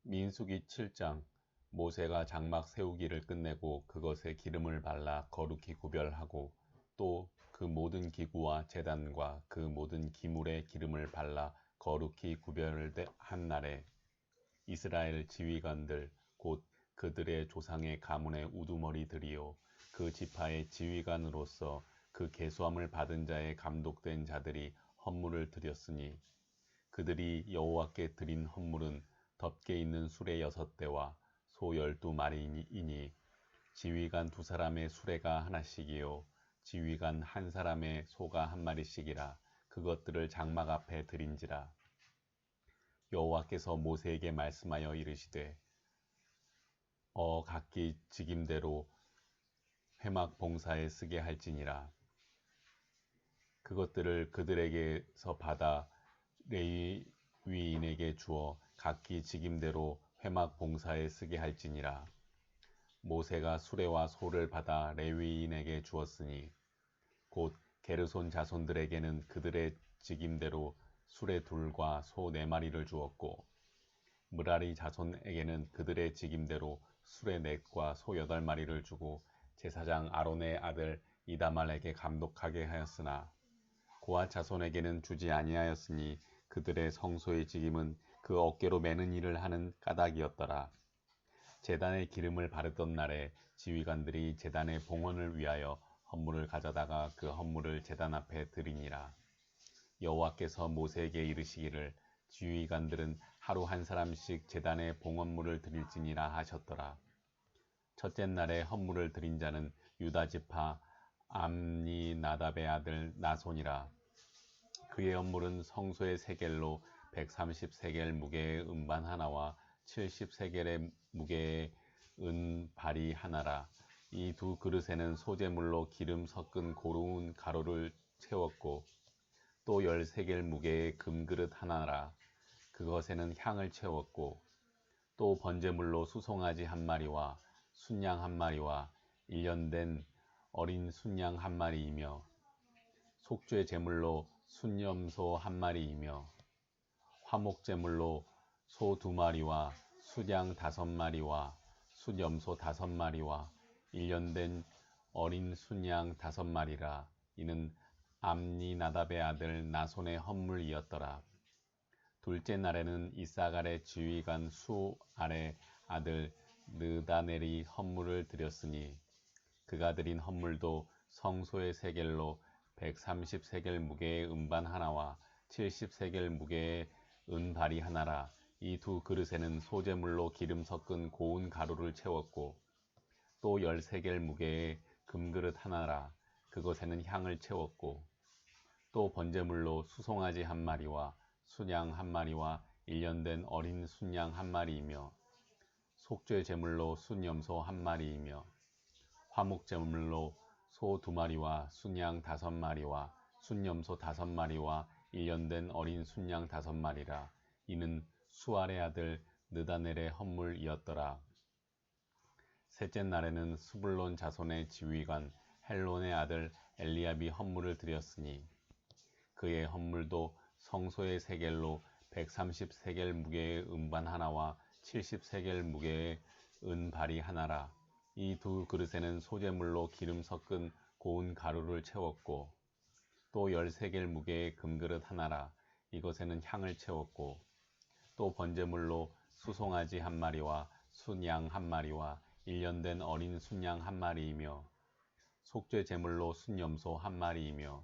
민수기 7장. 모세가 장막 세우기를 끝내고 그것에 기름을 발라 거룩히 구별하고 또 그 모든 기구와 제단과 그 모든 기물에 기름을 발라 거룩히 구별한 날에 이스라엘 지휘관들 곧 그들의 조상의 가문의 우두머리들이요 그 지파의 지휘관으로서 그 계수함을 받은 자의 감독된 자들이 헌물을 드렸으니 그들이 여호와께 드린 헌물은 덮개 있는 수레 6대와 소 12마리이니 지휘관 2사람의 수레가 하나씩이요 지휘관 1사람의 소가 1마리씩이라 그것들을 장막 앞에 드린지라. 여호와께서 모세에게 말씀하여 이르시되 각기 직임대로 회막 봉사에 쓰게 할지니라. 그것들을 그들에게서 받아 레위인에게 주어 각기 직임대로 회막 봉사에 쓰게 할지니라. 모세가 수레와 소를 받아 레위인에게 주었으니 곧 게르손 자손들에게는 그들의 직임대로 수레 2과 소 4마리를 주었고 므라리 자손에게는 그들의 직임대로 수레 4과 소 8마리를 주고 제사장 아론의 아들 이다말에게 감독하게 하였으나 고앗 자손에게는 주지 아니하였으니 그들의 성소의 직임은 그 어깨로 매는 일을 하는 까닭이었더라. 제단에 기름을 바르던 날에 지휘관들이 제단의 봉헌을 위하여 헌물을 가져다가 그 헌물을 제단 앞에 드리니라. 여호와께서 모세에게 이르시기를 지휘관들은 하루 1사람씩 제단에 봉헌물을 드릴지니라 하셨더라. 첫째 날에 헌물을 드린 자는 유다 지파 암미나답의 아들 나손이라. 그의 헌물은 성소의 세겔로 130세겔 무게의 음반 하나와 70세겔의 무게의 은발이 하나라. 이 2그릇에는 소재물로 기름 섞은 고운 가루를 채웠고 또 10세겔 무게의 금그릇 하나라. 그것에는 향을 채웠고 또 번제물로 수송아지 1마리와 순양 1마리와 1년 된 어린 순양 1마리이며 속죄 제물로 순염소 1마리이며 화목제물로 소 2마리와 순양 5마리와 순염소 5마리와 1년 된 어린 순양 5마리라. 이는 암미나답의 아들 나손의 헌물이었더라. 둘째 날에는 이사갈의 지휘관 수알의 아들 느다넬이 헌물을 드렸으니 그가 드린 헌물도 성소의 세겔로 130세겔 무게의 음반 하나와 70세겔 무게의 은발이 하나라. 이 2그릇에는 소재물로 기름 섞은 고운 가루를 채웠고 또 10세겔 무게의 금그릇 하나라. 그것에는 향을 채웠고 또 번제물로 수송아지 1마리와 순양 1마리와 1년 된 어린 순양 1마리이며 속죄 제물로 순염소 1마리이며 화목제물로 소 2마리와 순양 5마리와 순염소 5마리와 1년 된 어린 순양 5마리라. 이는 수알의 아들 느다넬의 헌물이었더라. 셋째 날에는 스불론 자손의 지휘관 헬론의 아들 엘리압이 헌물을 드렸으니 그의 헌물도 성소의 세겔로 130세겔 무게의 음반 하나와 70세겔 무게의 은발이 하나라. 이 2그릇에는 소재물로 기름 섞은 고운 가루를 채웠고 또 10세겔 무게의 금그릇 하나라. 이것에는 향을 채웠고 또 번제물로 수송아지 1마리와 순양 1마리와 1년 된 어린 순양 1마리이며 속죄 제물로 순염소 1마리이며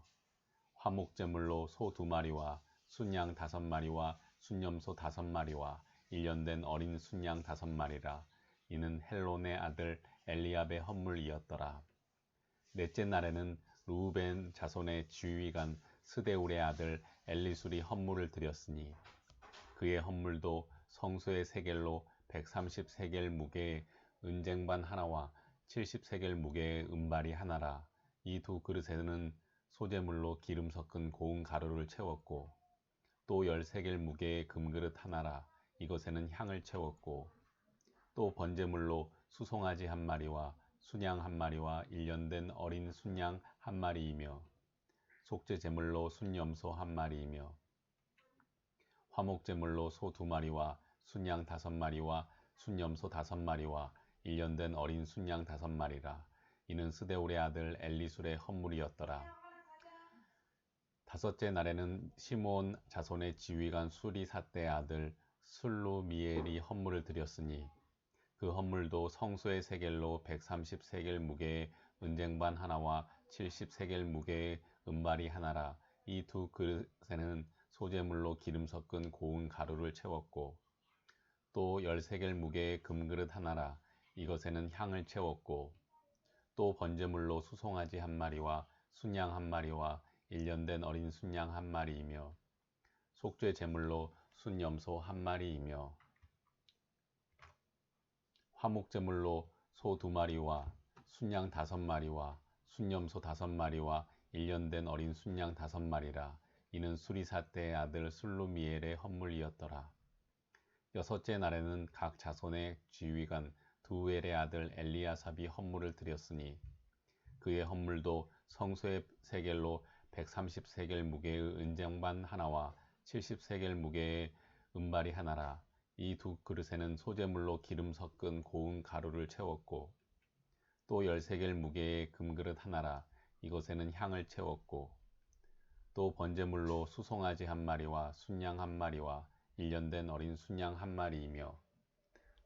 화목제물로 소 2마리와 순양 5마리와 순염소 5마리와 1년 된 어린 순양 5마리라. 이는 헬론의 아들 엘리압의 헌물이었더라. 넷째 날에는 르우벤 자손의 지휘관 스데울의 아들 엘리술이 헌물을 드렸으니 그의 헌물도 성소의 세겔로 130세겔 무게의 은쟁반 하나와 70세겔 무게의 은발이 하나라. 이 2그릇에는 소재물로 기름 섞은 고운 가루를 채웠고 또 10세겔 무게의 금그릇 하나라. 이것에는 향을 채웠고 또 번제물로 수송아지 1마리와 순양 1마리와 1년 된 어린 순양 1마리이며 속죄 제물로 순염소 1마리이며 화목제물로 소 2마리와 순양 5마리와 순염소 5마리와 1년 된 어린 순양 5마리라. 이는 스데울의 아들 엘리술의 헌물이었더라. 다섯째 날에는 시므온 자손의 지휘관 수리삿대의 아들 슬루미엘이 헌물을 드렸으니 그 헌물도 성소의 세겔로 130세겔 무게의 은쟁반 하나와 70세겔 무게의 은발이 하나라. 이 두 그릇에는 소재물로 기름 섞은 고운 가루를 채웠고 또 10세겔 무게의 금그릇 하나라. 이것에는 향을 채웠고 또 번제물로 수송아지 1마리와 순양 1마리와 1년 된 어린 순양 1마리이며 속죄 제물로 순염소 1마리이며 화목제물로 소 2마리와 순양 5마리와 순염소 5마리와 1년 된 어린 순양 5마리라. 이는 수리삿대의 아들 슬루미엘의 헌물이었더라. 여섯째 날에는 각 자손의 지휘관 두엘의 아들 엘리아삽이 헌물을 드렸으니 그의 헌물도 성소의 세겔로 130세겔 무게의 은쟁반 하나와 70세겔 무게의 은발이 하나라. 이 두 그릇에는 소재물로 기름 섞은 고운 가루를 채웠고 또 10세겔 무게의 금그릇 하나라. 이것에는 향을 채웠고 또 번제물로 수송아지 1마리와 순양 1마리와 1년 된 어린 순양 1마리이며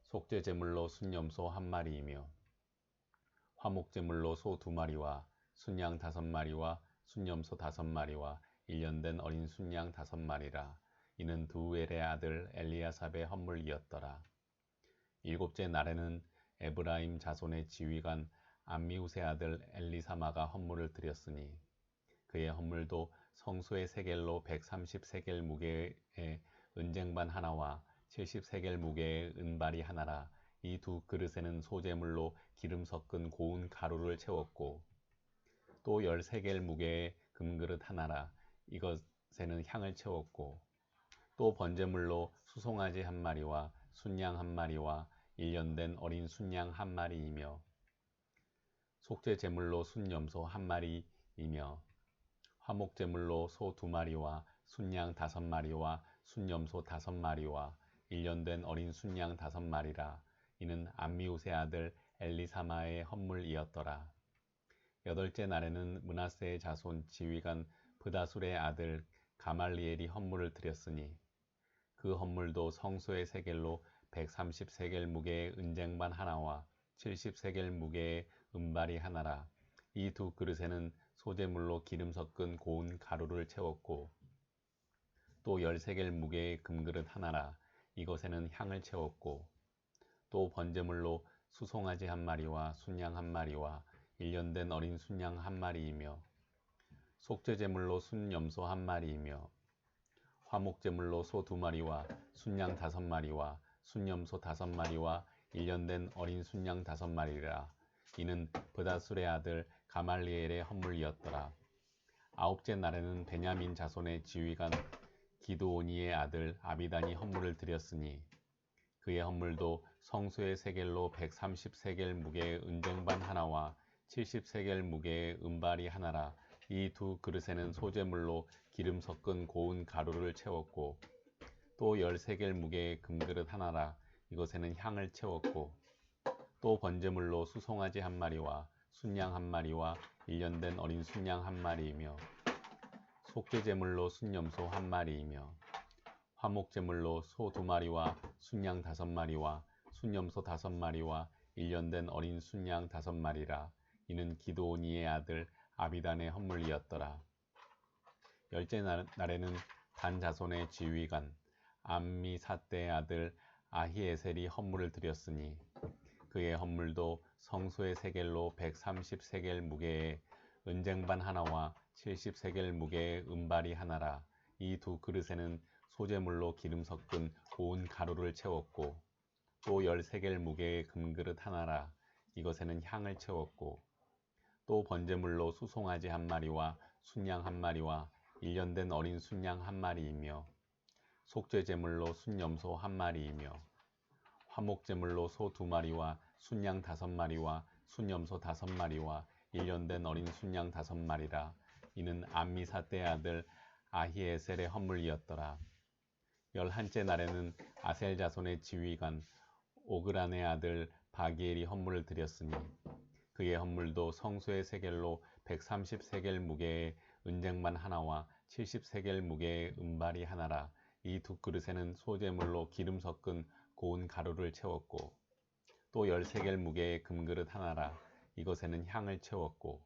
속죄 제물로 순염소 1마리이며 화목제물로 소 2마리와 순양 5마리와 순염소 5마리와 1년 된 어린 순양 5마리라. 이는 두엘의 아들 엘리아삽의 헌물이었더라. 일곱째 날에는 에브라임 자손의 지휘관 암미우스의 아들 엘리사마가 헌물을 드렸으니 그의 헌물도 성소의 세겔로 130세겔 무게의 은쟁반 하나와 70세겔 무게의 은발이 하나라. 이 두 그릇에는 소재물로 기름 섞은 고운 가루를 채웠고 또 10세겔 무게의 금그릇 하나라. 이것에는 향을 채웠고 또 번제물로 수송아지 1마리와 순양 1마리와 1년 된 어린 순양 1마리이며 속죄 제물로 순염소 1마리이며 화목제물로 소 2마리와 순양 5마리와 순염소 5마리와 1년 된 어린 순양 5마리라. 이는 암미우스의 아들 엘리사마의 헌물이었더라. 여덟째 날에는 므낫세의 자손 지휘관 브다술의 아들 가말리엘이 헌물을 드렸으니 그 헌물도 성소의 세겔로 130세겔 무게의 은쟁반 하나와 70세겔 무게의 은발이 하나라. 이 두 그릇에는 소재물로 기름 섞은 고운 가루를 채웠고 또 10세겔 무게의 금그릇 하나라. 이것에는 향을 채웠고 또 번제물로 수송아지 1마리와 순양 1마리와 1년 된 어린 순양 1마리이며 속죄 제물로 순염소 1마리이며 화목제물로 소 2마리와 순양 5마리와 순염소 5마리와 1년 된 어린 순양 5마리라. 이는 브다술의 아들 가말리엘의 헌물이었더라. 아홉째 날에는 베냐민 자손의 지휘관 기드오니의 아들 아비단이 헌물을 드렸으니 그의 헌물도 성소의 세겔로 130세겔 무게의 은쟁반 하나와 70세겔 무게의 은발이 하나라. 이 두 그릇에는 소재물로 기름 섞은 고운 가루를 채웠고 또 10세겔 무게의 금그릇 하나라. 이것에는 향을 채웠고 또 번제물로 수송아지 1마리와 순양 1마리와 1년 된 어린 순양 1마리이며 속죄 제물로 순염소 1마리이며 화목제물로 소 2마리와 순양 5마리와 순염소 5마리와 1년 된 어린 순양 5마리라. 이는 기드오니의 아들 아비단의 헌물이었더라. 열째 날에는 단 자손의 지휘관 암미삿대의 아들 아히에셀이 헌물을 드렸으니 그의 헌물도 성소의 세겔로 130세겔 무게의 은쟁반 하나와 70세겔 무게의 은발이 하나라. 이 두 그릇에는 소재물로 기름 섞은 고운 가루를 채웠고 또 10세겔 무게의 금그릇 하나라. 이것에는 향을 채웠고 또 번제물로 수송아지 1마리와 순양 1마리와 1년 된 어린 순양 1마리이며 속죄 제물로 순염소 1마리이며 화목제물로 소 2마리와 순양 5마리와 순염소 5마리와 1년 된 어린 순양 5마리라. 이는 암미삿대의 아들 아히에셀의 헌물이었더라. 열한째 날에는 아셀 자손의 지휘관 오그란의 아들 바기엘이 헌물을 드렸으니 그의 헌물도 성소의 세겔로 130세겔 무게의 은쟁반 하나와 70세겔 무게의 은발이 하나라. 이 두 그릇에는 소재물로 기름 섞은 고운 가루를 채웠고 또 10세겔 무게의 금그릇 하나라. 이것에는 향을 채웠고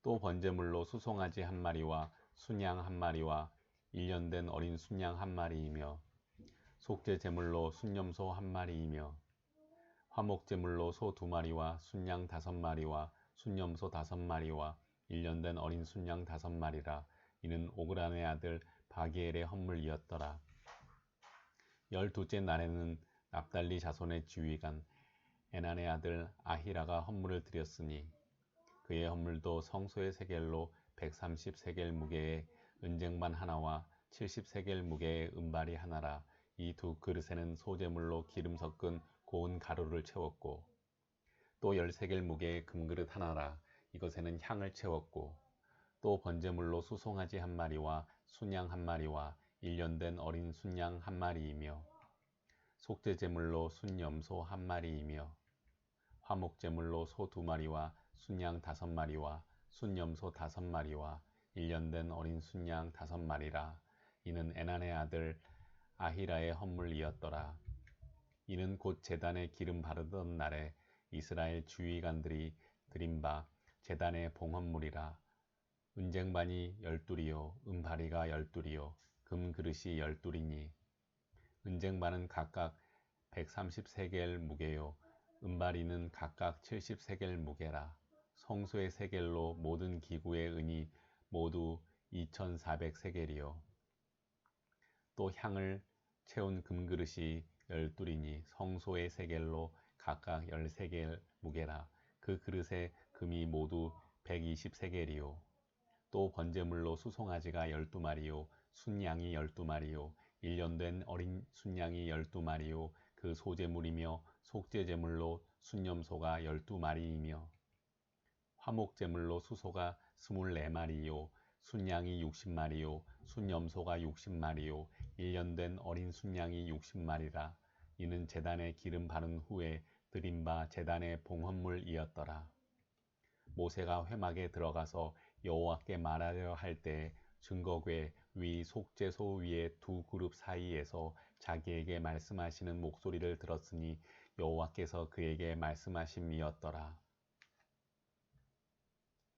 또 번제물로 수송아지 한 마리와 순양 한 마리와 1년 된 어린 순양 한 마리이며 속죄 제물로 순염소 한 마리이며 화목제물로 소 2마리와 순양 5마리와 순염소 5마리와 1년 된 어린 순양 5마리라. 이는 오그란의 아들 바기엘의 헌물이었더라. 12째 날에는 납달리 자손의 지휘관 에난의 아들 아히라가 헌물을 드렸으니 그의 헌물도 성소의 세겔로 130세겔 무게의 은쟁반 하나와 70세겔 무게의 은발이 하나라. 이 두 그릇에는 소재물로 기름 섞은 고운 가루를 채웠고 또 10세겔 무게의 금그릇 하나라. 이것에는 향을 채웠고 또 번제물로 수송아지 한 마리와 순양 한 마리와 1년 된 어린 순양 한 마리이며 속죄제물로 순염소 한 마리이며 화목제물로 소 2마리와 순양 5마리와 순염소 5마리와 1년 된 어린 순양 5마리라. 이는 에난의 아들 아히라의 헌물이었더라. 이는 곧 제단에 기름 바르던 날에 이스라엘 주의관들이 드린 바 제단의 봉헌물이라. 은쟁반이 12이요 은바리가 12이요 금그릇이 12이니 은쟁반은 각각 130세겔 무게요 은바리는 각각 70세겔 무게라. 성소의 세겔로 모든 기구의 은이 모두 2400세겔이요 또 향을 채운 금그릇이 12이니 성소의 세겔로 각각 10세겔 무게라. 그 그릇의 금이 모두 120세겔이요 또 번제물로 수송아지가 12마리요 순양이 12마리요 1년 된 어린 순양이 12마리요 그 소제물이며 속죄제물로 순염소가 12마리이며 화목제물로 수소가 24마리요 순양이 60마리요 순염소가 60마리요 1년 된 어린 순양이 60마리라. 이는 제단에 기름 바른 후에 드린 바 제단의 봉헌물이었더라. 모세가 회막에 들어가서 여호와께 말하려 할 때에 증거궤 위 속죄소 위의 두 그룹 사이에서 자기에게 말씀하시는 목소리를 들었으니 여호와께서 그에게 말씀하심이었더라.